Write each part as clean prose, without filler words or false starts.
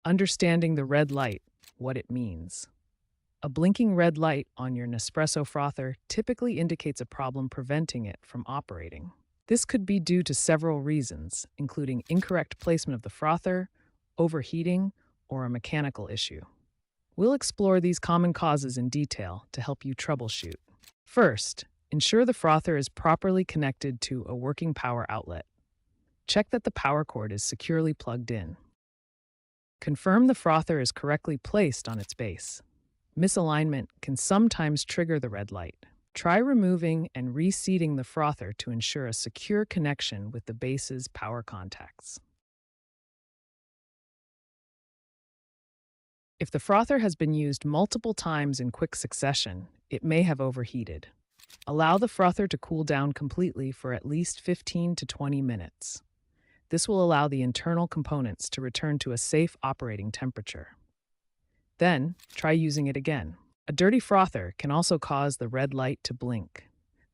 Understanding the red light, what it means. A blinking red light on your Nespresso frother typically indicates a problem preventing it from operating. This could be due to several reasons, including incorrect placement of the frother, overheating, or a mechanical issue. We'll explore these common causes in detail to help you troubleshoot. First, ensure the frother is properly connected to a working power outlet. Check that the power cord is securely plugged in. Confirm the frother is correctly placed on its base. Misalignment can sometimes trigger the red light. Try removing and reseating the frother to ensure a secure connection with the base's power contacts. If the frother has been used multiple times in quick succession, it may have overheated. Allow the frother to cool down completely for at least 15 to 20 minutes. This will allow the internal components to return to a safe operating temperature. Then, try using it again. A dirty frother can also cause the red light to blink.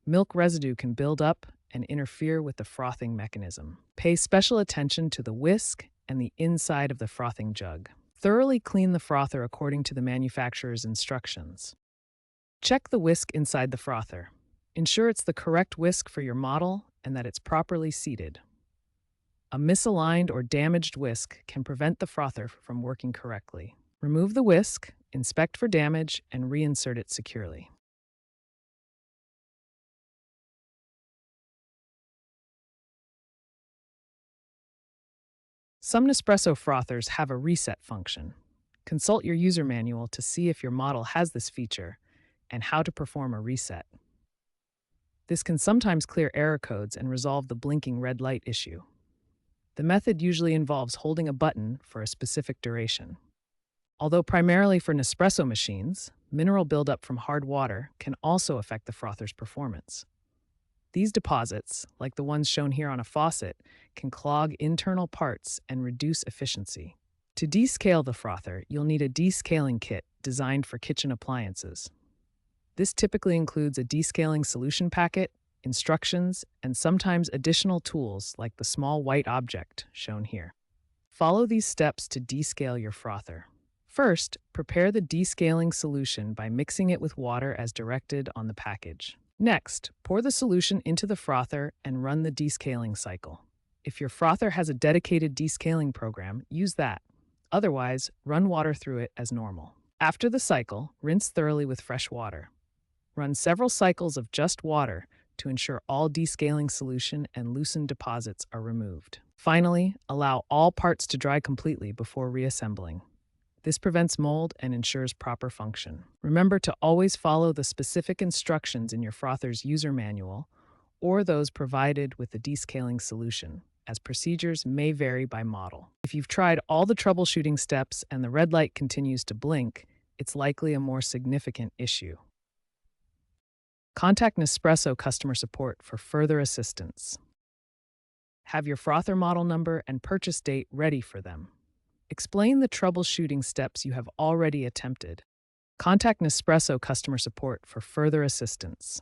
Milk residue can build up and interfere with the frothing mechanism. Pay special attention to the whisk and the inside of the frothing jug. Thoroughly clean the frother according to the manufacturer's instructions. Check the whisk inside the frother. Ensure it's the correct whisk for your model and that it's properly seated. A misaligned or damaged whisk can prevent the frother from working correctly. Remove the whisk, inspect for damage, and reinsert it securely. Some Nespresso frothers have a reset function. Consult your user manual to see if your model has this feature and how to perform a reset. This can sometimes clear error codes and resolve the blinking red light issue. The method usually involves holding a button for a specific duration. Although primarily for Nespresso machines, mineral buildup from hard water can also affect the frother's performance. These deposits, like the ones shown here on a faucet, can clog internal parts and reduce efficiency. To descale the frother, you'll need a descaling kit designed for kitchen appliances. This typically includes a descaling solution packet, instructions, and sometimes additional tools like the small white object shown here. Follow these steps to descale your frother. First, prepare the descaling solution by mixing it with water as directed on the package. Next, pour the solution into the frother and run the descaling cycle. If your frother has a dedicated descaling program, use that. Otherwise, run water through it as normal. After the cycle, rinse thoroughly with fresh water. Run several cycles of just water to ensure all descaling solution and loosened deposits are removed. Finally, allow all parts to dry completely before reassembling. This prevents mold and ensures proper function. Remember to always follow the specific instructions in your frother's user manual or those provided with the descaling solution, as procedures may vary by model. If you've tried all the troubleshooting steps and the red light continues to blink, it's likely a more significant issue. Contact Nespresso customer support for further assistance. Have your frother model number and purchase date ready for them. Explain the troubleshooting steps you have already attempted. Contact Nespresso customer support for further assistance.